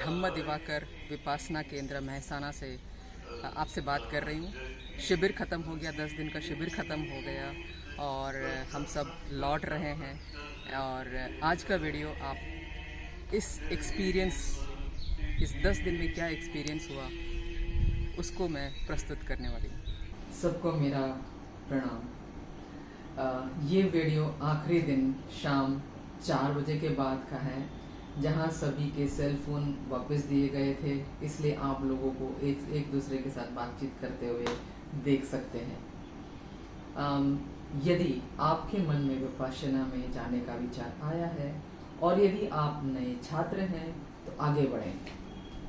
ब्रह्म दिवाकर विपासना केंद्र महसाना से आपसे बात कर रही हूँ। शिविर ख़त्म हो गया, 10 दिन का शिविर ख़त्म हो गया और हम सब लौट रहे हैं। और आज का वीडियो आप इस एक्सपीरियंस, इस 10 दिन में क्या एक्सपीरियंस हुआ उसको मैं प्रस्तुत करने वाली हूँ। सबको मेरा प्रणाम। ये वीडियो आखिरी दिन शाम 4 बजे के बाद का है, जहाँ सभी के सेल फोन वापस दिए गए थे, इसलिए आप लोगों को एक दूसरे के साथ बातचीत करते हुए देख सकते हैं। यदि आपके मन में विपश्यना में जाने का विचार आया है और यदि आप नए छात्र हैं तो आगे बढ़ें।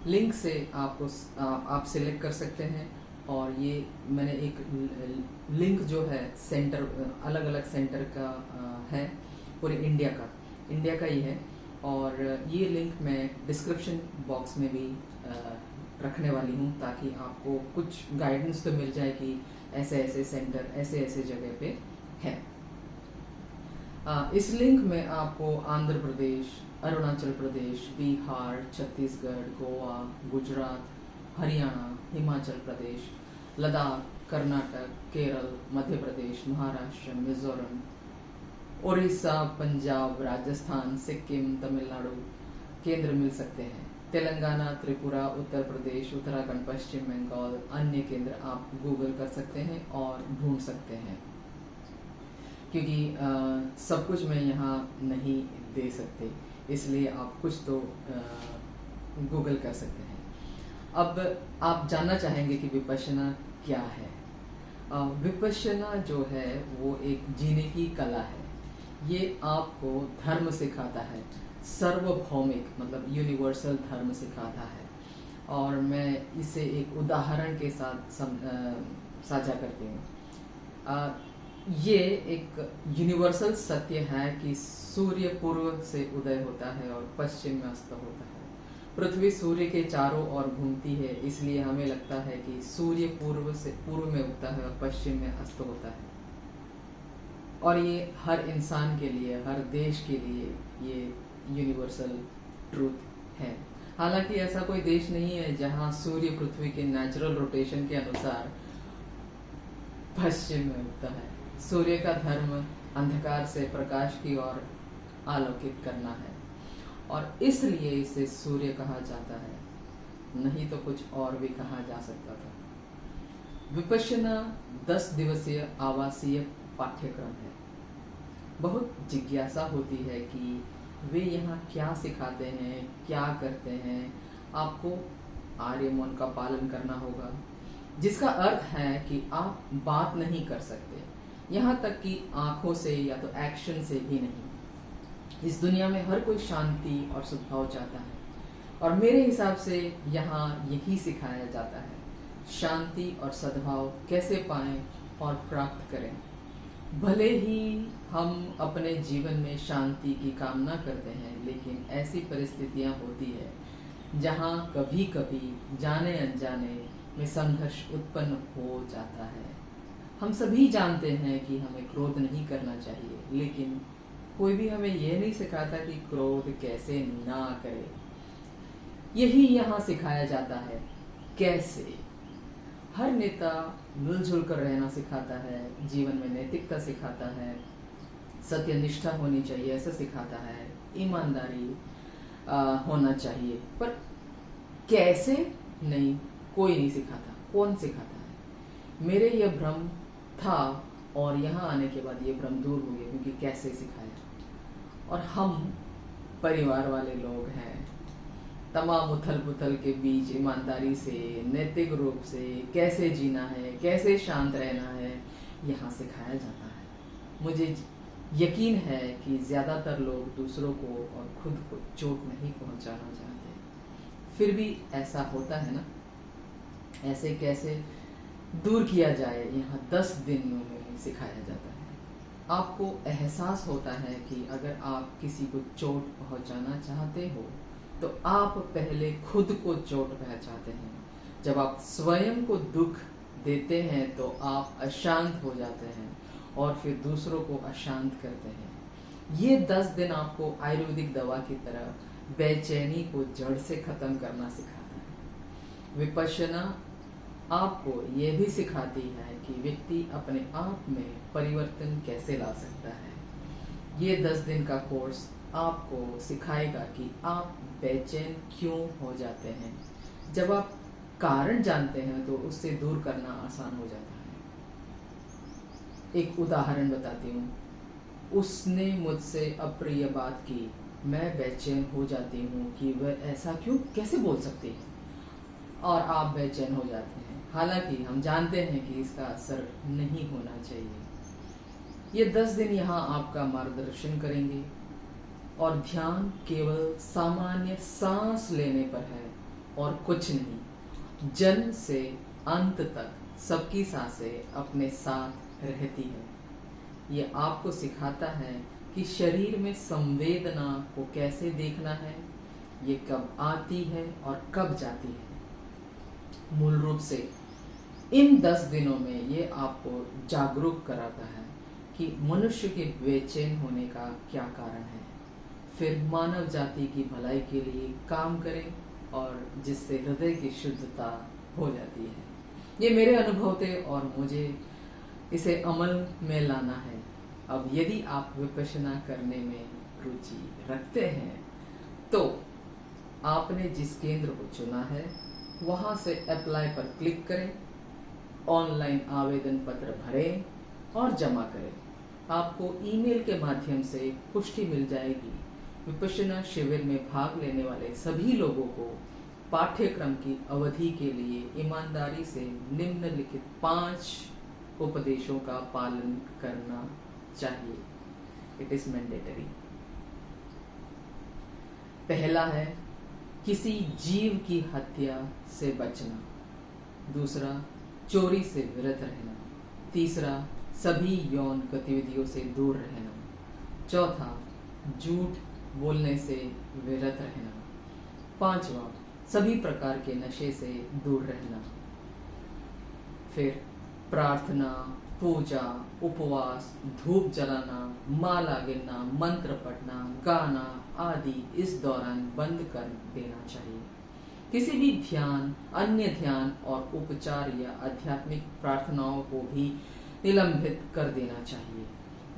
लिंक से आप सिलेक्ट कर सकते हैं और ये मैंने एक लिंक जो है सेंटर, अलग अलग सेंटर का है, पूरे इंडिया का ही है। और ये लिंक मैं डिस्क्रिप्शन बॉक्स में भी रखने वाली हूँ, ताकि आपको कुछ गाइडेंस तो मिल जाए कि ऐसे ऐसे सेंटर ऐसे ऐसे जगह पे है। इस लिंक में आपको आंध्र प्रदेश, अरुणाचल प्रदेश, बिहार, छत्तीसगढ़, गोवा, गुजरात, हरियाणा, हिमाचल प्रदेश, लद्दाख, कर्नाटक, केरल, मध्य प्रदेश, महाराष्ट्र, मिजोरम, उड़ीसा, पंजाब, राजस्थान, सिक्किम, तमिलनाडु केंद्र मिल सकते हैं। तेलंगाना, त्रिपुरा, उत्तर प्रदेश, उत्तराखंड, पश्चिम बंगाल, अन्य केंद्र आप गूगल कर सकते हैं और ढूंढ सकते हैं, क्योंकि सब कुछ मैं यहाँ नहीं दे सकते, इसलिए आप कुछ तो गूगल कर सकते हैं। अब आप जानना चाहेंगे कि विपश्यना क्या है। विपश्यना जो है वो एक जीने की कला है। ये आपको धर्म सिखाता है, सार्वभौमिक मतलब यूनिवर्सल धर्म सिखाता है। और मैं इसे एक उदाहरण के साथ साझा करती हूँ। ये एक यूनिवर्सल सत्य है कि सूर्य पूर्व से उदय होता है और पश्चिम में अस्त होता है। पृथ्वी सूर्य के चारों ओर घूमती है, इसलिए हमें लगता है कि सूर्य पूर्व में उगता है और पश्चिम में अस्त होता है। और ये हर इंसान के लिए, हर देश के लिए ये यूनिवर्सल ट्रूथ है। हालांकि ऐसा कोई देश नहीं है जहां सूर्य पृथ्वी के नेचुरल रोटेशन के अनुसार पश्चिम में उगता है। सूर्य का धर्म अंधकार से प्रकाश की ओर आलोकित करना है और इसलिए इसे सूर्य कहा जाता है, नहीं तो कुछ और भी कहा जा सकता था। विपश्यना 10 दिवसीय आवासीय पाठ्यक्रम है। बहुत जिज्ञासा होती है कि वे यहाँ क्या सिखाते हैं, क्या करते हैं। आपको आर्य मौन का पालन करना होगा, जिसका अर्थ है कि आप बात नहीं कर सकते, यहाँ तक कि आंखों से या तो एक्शन से भी नहीं। इस दुनिया में हर कोई शांति और सद्भाव चाहता है और मेरे हिसाब से यहाँ यही सिखाया जाता है, शांति और सद्भाव कैसे पाएं और प्राप्त करें। भले ही हम अपने जीवन में शांति की कामना करते हैं, लेकिन ऐसी परिस्थितियां होती है जहां कभी कभी जाने अनजाने में संघर्ष उत्पन्न हो जाता है। हम सभी जानते हैं कि हमें क्रोध नहीं करना चाहिए, लेकिन कोई भी हमें यह नहीं सिखाता कि क्रोध कैसे ना करे। यही यहाँ सिखाया जाता है। कैसे हर नेता मिलजुल कर रहना सिखाता है, जीवन में नैतिकता सिखाता है, सत्यनिष्ठा होनी चाहिए ऐसा सिखाता है, ईमानदारी होना चाहिए। पर कैसे नहीं, कोई नहीं सिखाता। कौन सिखाता है? मेरे यह भ्रम था और यहाँ आने के बाद ये भ्रम दूर हो गया, क्योंकि कैसे सिखाया। और हम परिवार वाले लोग हैं, तमाम उथल पुथल के बीच ईमानदारी से, नैतिक रूप से कैसे जीना है, कैसे शांत रहना है, यहाँ सिखाया जाता है। मुझे यकीन है कि ज़्यादातर लोग दूसरों को और खुद को चोट नहीं पहुँचाना चाहते, फिर भी ऐसा होता है ना। ऐसे कैसे दूर किया जाए, यहाँ 10 दिनों में सिखाया जाता है। आपको एहसास होता है कि अगर आप किसी को चोट पहुँचाना चाहते हो तो आप पहले खुद को चोट पहुंचाते हैं। जब आप स्वयं को दुख देते हैं तो आप अशांत हो जाते हैं और फिर दूसरों को अशांत करते हैं। ये 10 दिन आपको आयुर्वेदिक दवा की तरह बेचैनी को जड़ से खत्म करना सिखाता है। विपश्यना आपको ये भी सिखाती है कि व्यक्ति अपने आप में परिवर्तन कैसे ला सकता है। ये 10 दिन का कोर्स आपको सिखाएगा कि आप बेचैन क्यों हो जाते हैं। जब आप कारण जानते हैं तो उससे दूर करना आसान हो जाता है। एक उदाहरण बताती हूँ। उसने मुझसे अप्रिय बात की, मैं बेचैन हो जाती हूँ कि वह ऐसा क्यों कैसे बोल सकती है, और आप बेचैन हो जाते हैं। हालांकि हम जानते हैं कि इसका असर नहीं होना चाहिए। ये 10 दिन यहाँ आपका मार्गदर्शन करेंगे और ध्यान केवल सामान्य सांस लेने पर है और कुछ नहीं। जन्म से अंत तक सबकी सांसें अपने साथ रहती है। ये आपको सिखाता है कि शरीर में संवेदना को कैसे देखना है, ये कब आती है और कब जाती है। मूल रूप से इन 10 दिनों में ये आपको जागरूक कराता है कि मनुष्य के बेचैन होने का क्या कारण है, फिर मानव जाति की भलाई के लिए काम करें और जिससे हृदय की शुद्धता हो जाती है। ये मेरे अनुभव थे और मुझे इसे अमल में लाना है। अब यदि आप विपश्यना करने में रुचि रखते हैं तो आपने जिस केंद्र को चुना है वहां से अप्लाई पर क्लिक करें, ऑनलाइन आवेदन पत्र भरें और जमा करें। आपको ईमेल के माध्यम से पुष्टि मिल जाएगी। विपश्यना शिविर में भाग लेने वाले सभी लोगों को पाठ्यक्रम की अवधि के लिए ईमानदारी से निम्नलिखित 5 उपदेशों का पालन करना चाहिए। It is mandatory. पहला है किसी जीव की हत्या से बचना। दूसरा, चोरी से विरत रहना। तीसरा, सभी यौन गतिविधियों से दूर रहना। चौथा, झूठ बोलने से विरत रहना। पांचवा, सभी प्रकार के नशे से दूर रहना। फिर प्रार्थना, पूजा, उपवास, धूप जलाना, माला गिनना, मंत्र पढ़ना, गाना आदि इस दौरान बंद कर देना चाहिए। किसी भी ध्यान, अन्य ध्यान और उपचार या आध्यात्मिक प्रार्थनाओं को भी निलंबित कर देना चाहिए।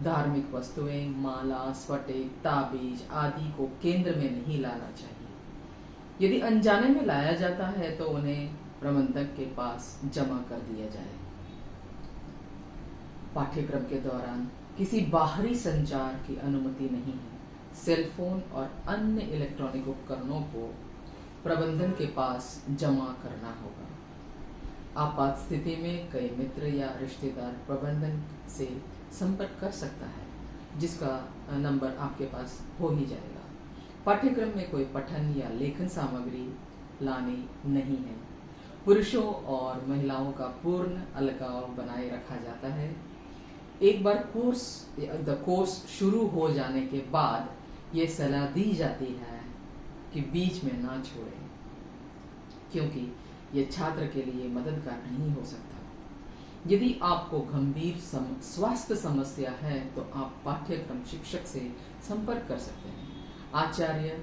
धार्मिक वस्तुएं, माला, स्फटिक, ताबीज आदि को केंद्र में नहीं लाना चाहिए। यदि अनजाने में लाया जाता है तो उन्हें प्रबंधक के पास जमा कर दिया जाए। पाठ्यक्रम के दौरान किसी बाहरी संचार की अनुमति नहीं है। सेल फोन और अन्य इलेक्ट्रॉनिक उपकरणों को प्रबंधन के पास जमा करना होगा। आपात स्थिति में कई मित्र या रिश्तेदार प्रबंधन से संपर्क कर सकता है, जिसका नंबर आपके पास हो ही जाएगा। पाठ्यक्रम में कोई पठन या लेखन सामग्री लानी नहीं है। पुरुषों और महिलाओं का पूर्ण अलगाव बनाए रखा जाता है। एक बार कोर्स शुरू हो जाने के बाद ये सलाह दी जाती है कि बीच में ना छोड़ें, क्योंकि ये छात्र के लिए मददगार नहीं हो सकता। यदि आपको गंभीर स्वास्थ्य समस्या है तो आप पाठ्यक्रम शिक्षक से संपर्क कर सकते हैं। आचार्य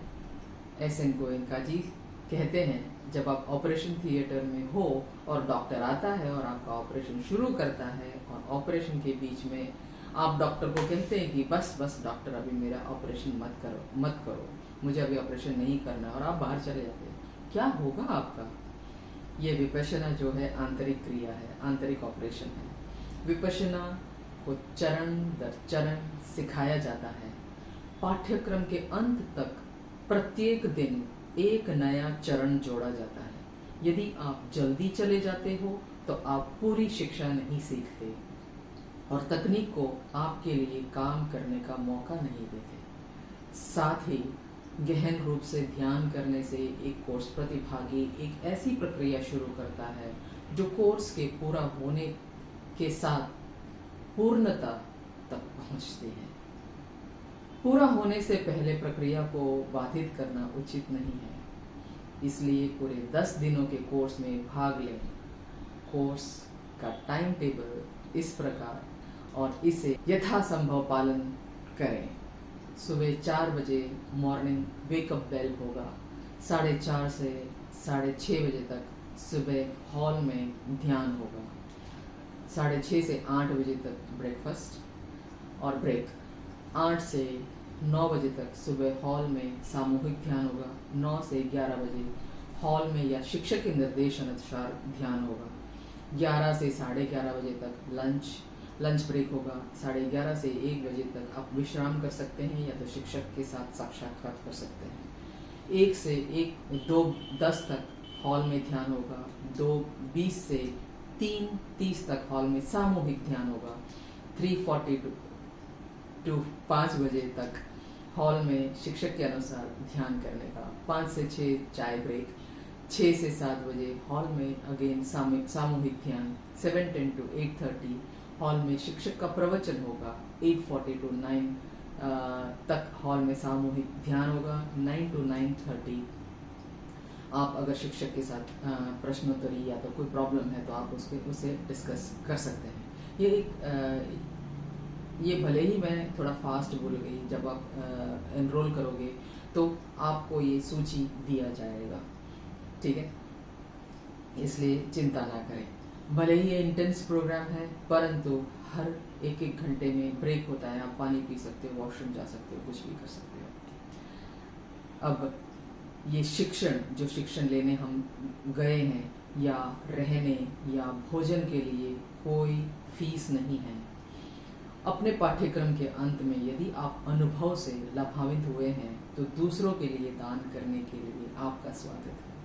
एस.एन. गोयनका जी कहते हैं, जब आप ऑपरेशन थिएटर में हो और डॉक्टर आता है और आपका ऑपरेशन शुरू करता है और ऑपरेशन के बीच में आप डॉक्टर को कहते हैं कि बस डॉक्टर अभी मेरा ऑपरेशन मत करो, मुझे अभी ऑपरेशन नहीं करना, और आप बाहर चले जाते हैं, क्या होगा आपका? ये विपश्यना जो है आंतरिक क्रिया है, आंतरिक ऑपरेशन है। विपश्यना को चरण दर चरण सिखाया जाता है। पाठ्यक्रम के अंत तक प्रत्येक दिन एक नया चरण जोड़ा जाता है। यदि आप जल्दी चले जाते हो तो आप पूरी शिक्षा नहीं सीखते और तकनीक को आपके लिए काम करने का मौका नहीं देते। साथ ही गहन रूप से ध्यान करने से एक कोर्स प्रतिभागी एक ऐसी प्रक्रिया शुरू करता है जो कोर्स के पूरा होने के साथ पूर्णता तक पहुंचती है। पूरा होने से पहले प्रक्रिया को बाधित करना उचित नहीं है, इसलिए पूरे 10 दिनों के कोर्स में भाग लें। कोर्स का टाइम टेबल इस प्रकार और इसे यथासंभव पालन करें। सुबह 4 बजे मॉर्निंग वेकअप बेल होगा। 4:30 से 6:30 बजे तक सुबह हॉल में ध्यान होगा। 6:30 से 8 बजे तक ब्रेकफास्ट और ब्रेक। 8 से 9 बजे तक सुबह हॉल में सामूहिक ध्यान होगा। 9 से 11 बजे हॉल में या शिक्षक के निर्देश अनुसार ध्यान होगा। 11 से 11:30 बजे तक लंच ब्रेक होगा। 11:30 से 1 बजे तक आप विश्राम कर सकते हैं या तो शिक्षक के साथ साक्षात्कार कर सकते हैं। 1 से 2:10 तक हॉल में ध्यान होगा। 2:20 से 3:30 तक हॉल में सामूहिक ध्यान होगा। 3:40 टू 5 बजे तक हॉल में शिक्षक के अनुसार ध्यान करने का। 5 से 6 चाय ब्रेक। 6 से 7 बजे हॉल में अगेन सामूहिक ध्यान। 7:10 टू 8:30 हॉल में शिक्षक का प्रवचन होगा। 8:40 टू 9 तक हॉल में सामूहिक ध्यान होगा। 9 टू 9:30 आप अगर शिक्षक के साथ प्रश्नोत्तरी या तो कोई प्रॉब्लम है तो आप उसे डिस्कस कर सकते हैं। ये भले ही मैं थोड़ा फास्ट बोल गई, जब आप एनरोल करोगे तो आपको ये सूची दिया जाएगा, ठीक है, इसलिए चिंता ना करें। भले ही ये इंटेंस प्रोग्राम है परंतु हर 1-1 घंटे में ब्रेक होता है। आप पानी पी सकते हो, वॉशरूम जा सकते हो, कुछ भी कर सकते हो। अब ये जो शिक्षण लेने हम गए हैं या रहने या भोजन के लिए कोई फीस नहीं है। अपने पाठ्यक्रम के अंत में यदि आप अनुभव से लाभान्वित हुए हैं तो दूसरों के लिए दान करने के लिए आपका स्वागत है।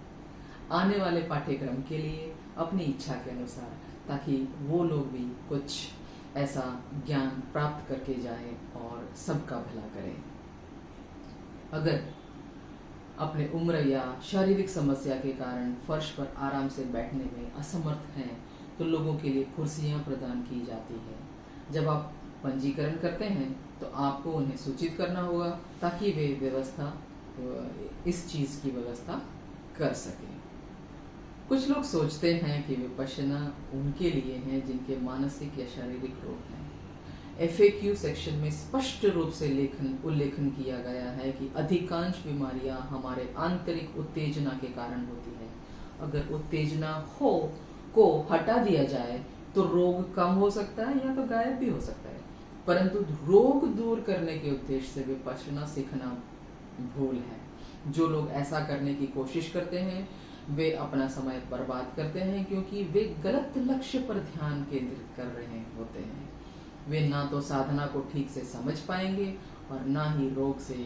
आने वाले पाठ्यक्रम के लिए अपनी इच्छा के अनुसार, ताकि वो लोग भी कुछ ऐसा ज्ञान प्राप्त करके जाएं और सबका भला करें। अगर अपने उम्र या शारीरिक समस्या के कारण फर्श पर आराम से बैठने में असमर्थ हैं तो लोगों के लिए कुर्सियां प्रदान की जाती है। जब आप पंजीकरण करते हैं तो आपको उन्हें सूचित करना होगा ताकि वे इस चीज़ की व्यवस्था कर सकें। कुछ लोग सोचते हैं कि विपश्यना उनके लिए है जिनके मानसिक या शारीरिक रोग हैं। FAQ सेक्शन में स्पष्ट रूप से उल्लेखन किया गया है कि अधिकांश बीमारियां हमारे आंतरिक उत्तेजना के कारण होती है। अगर उत्तेजना को हटा दिया जाए तो रोग कम हो सकता है या तो गायब भी हो सकता है, परंतु रोग दूर करने के उद्देश्य से विपश्यना सीखना भूल है। जो लोग ऐसा करने की कोशिश करते हैं वे अपना समय बर्बाद करते हैं क्योंकि वे गलत लक्ष्य पर ध्यान केंद्रित कर रहे होते हैं। वे ना तो साधना को ठीक से समझ पाएंगे और ना ही रोग से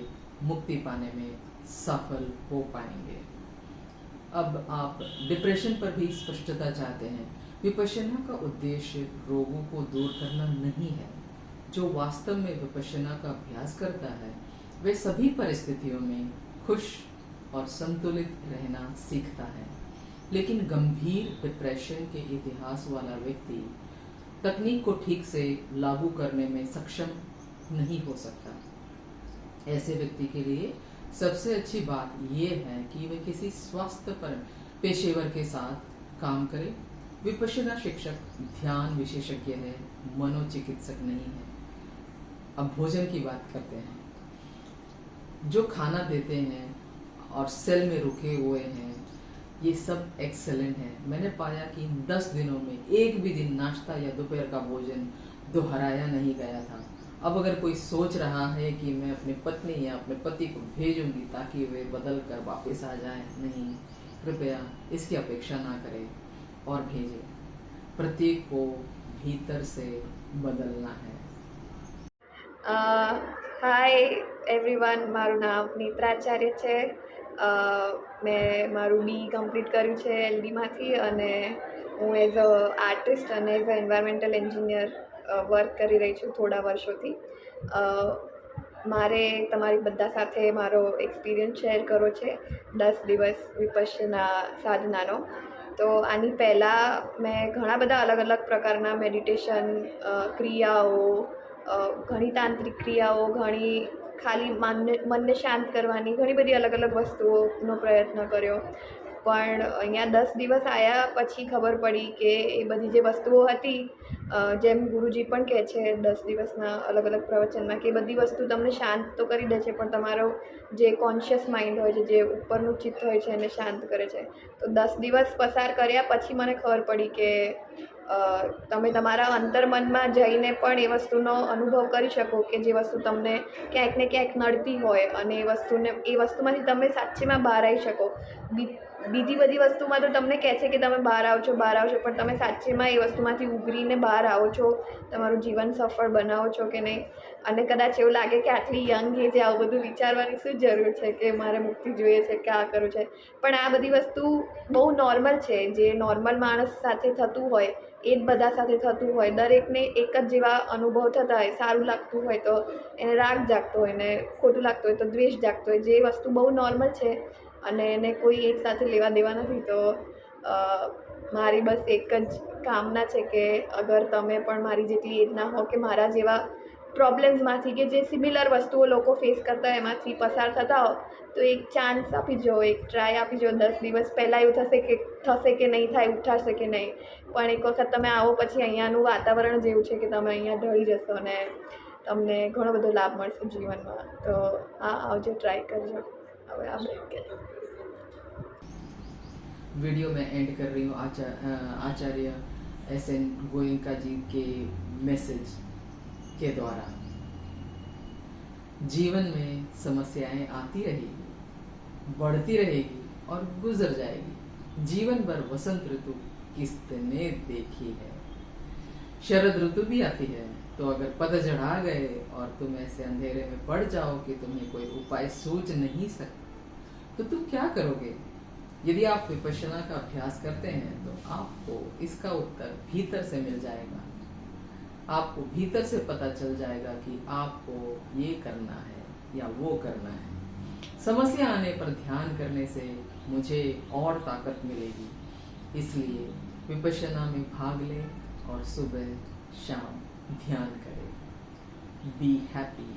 मुक्ति पाने में सफल हो पाएंगे। अब आप डिप्रेशन पर भी स्पष्टता चाहते हैं। विपश्यना का उद्देश्य रोगों को दूर करना नहीं है। जो वास्तव में विपश्यना का अभ्यास करता है वे सभी परिस्थितियों में खुश और संतुलित रहना सीखता है। लेकिन गंभीर डिप्रेशन के इतिहास वाला व्यक्ति तकनीक को ठीक से लागू करने में सक्षम नहीं हो सकता। ऐसे व्यक्ति के लिए सबसे अच्छी बात यह है कि वे किसी स्वास्थ्य पर पेशेवर के साथ काम करे। विपश्यना शिक्षक ध्यान विशेषज्ञ है, मनोचिकित्सक नहीं है। अब भोजन की बात करते हैं। जो खाना देते हैं और सेल में रुके हुए हैं ये सब एक्सेलेंट है। मैंने पाया कि 10 दिनों में एक भी दिन नाश्ता या दोपहर का भोजन दोहराया नहीं गया था। अब अगर कोई सोच रहा है कि मैं अपनी पत्नी या अपने पति को भेजूंगी ताकि वे बदल कर वापस आ जाएं, नहीं, कृपया इसकी अपेक्षा ना करें और भेजें। प्रत्येक को भीतर से बदलना है। હાય એવરીવન, મારું નામ નેત્રાચાર્ય છે. મેં મારું BE કમ્પ્લીટ કર્યું છે LDમાંથી અને હું એઝ અ આર્ટિસ્ટ અને as a environmental engineer work કરી રહી છું થોડા વર્ષોથી. મારે તમારી બધા સાથે મારો એક્સપિરિયન્સ શેર કરવો છે 10 દિવસ વિપશ્યના સાધનાનો. તો આની પહેલાં મેં ઘણા બધા અલગ અલગ પ્રકારના મેડિટેશન ક્રિયાઓ, ઘણી તાંત્રિક ક્રિયાઓ, ઘણી ખાલી મનને શાંત કરવાની ઘણી બધી અલગ અલગ વસ્તુઓનો પ્રયત્ન કર્યો. પણ અહીંયા 10 દિવસ આવ્યા પછી ખબર પડી કે એ બધી જે વસ્તુઓ હતી, જેમ ગુરુજી પણ કહે છે 10 દિવસના અલગ અલગ પ્રવચનમાં, કે એ બધી વસ્તુ તમને શાંત તો કરી દે છે પણ તમારો જે કોન્શિયસ માઇન્ડ હોય છે, જે ઉપરનું ચિત્ત હોય છે, એને શાંત કરે છે. તો 10 દિવસ પસાર કર્યા પછી મને ખબર પડી કે તમે તમારા અંતર્મનમાં જઈને પણ એ વસ્તુનો અનુભવ કરી શકો કે જે વસ્તુ તમને ક્યાંક ને ક્યાંક નડતી હોય અને એ વસ્તુમાંથી તમે સાચેમાં બહાર આવી શકો. બીજી બધી વસ્તુમાં તો તમને કહે છે કે તમે બહાર આવજો, પણ તમે સાચેમાં એ વસ્તુમાંથી ઉભરીને બહાર આવો છો, તમારું જીવન સફળ બનાવો છો કે નહીં. અને કદાચ એવું લાગે કે આટલી યંગ એજે આવું બધું વિચારવાની શું જરૂર છે, કે મારે મુક્તિ જોઈએ છે કે આ કરવું છે. પણ આ બધી વસ્તુ બહુ નોર્મલ છે, જે નોર્મલ માણસ સાથે થતું હોય એ જ બધા સાથે થતું હોય. દરેકને એક જ જેવા અનુભવ થતા હોય. સારું લાગતું હોય તો એને રાગ જાગતો હોય, ને ખોટું લાગતું હોય તો દ્વેષ જાગતો હોય. જે વસ્તુ બહુ નોર્મલ છે અને એને કોઈ એક સાથે લેવા દેવા નથી. તો મારી બસ એક જ કામના છે કે અગર તમે પણ મારી જેટલી એજના હો કે મારા જેવા પ્રોબ્લેમ્સમાંથી, કે જે સિમિલર વસ્તુઓ લોકો ફેસ કરતા હોય એમાંથી પસાર થતા હો, તો એક ચાન્સ આપી જો, એક ટ્રાય આપી જો. 10 દિવસ પહેલાં એવું થશે કે નહીં થાય, ઉઠાશે કે નહીં, પણ એક વખત તમે આવો પછી અહીંયાનું વાતાવરણ જેવું છે કે તમે અહીંયા ઢળી જશો અને તમને ઘણો બધો લાભ મળશે જીવનમાં. તો આવજો, ટ્રાય કરજો. હવે આ બ્રેક કરીએ. वीडियो में एंड कर रही हूँ आचार्य SN गोयनका जी के मैसेज के द्वारा. जीवन में समस्याएं आती रहेगी, बढ़ती रहेगी और गुजर जाएगी. जीवन भर वसंत ऋतु किसने देखी है. शरद ऋतु भी आती है, तो अगर पतझड़ आ गए और तुम ऐसे अंधेरे में पड़ जाओ कि तुम्हें कोई उपाय सूझ नहीं सकता, तो तुम क्या करोगे. यदि आप विपश्यना का अभ्यास करते हैं तो आपको इसका उत्तर भीतर से मिल जाएगा. आपको भीतर से पता चल जाएगा कि आपको ये करना है या वो करना है. समस्या आने पर ध्यान करने से मुझे और ताकत मिलेगी. इसलिए विपश्यना में भाग लें और सुबह शाम ध्यान करें. Be happy,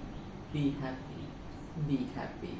be happy, be happy.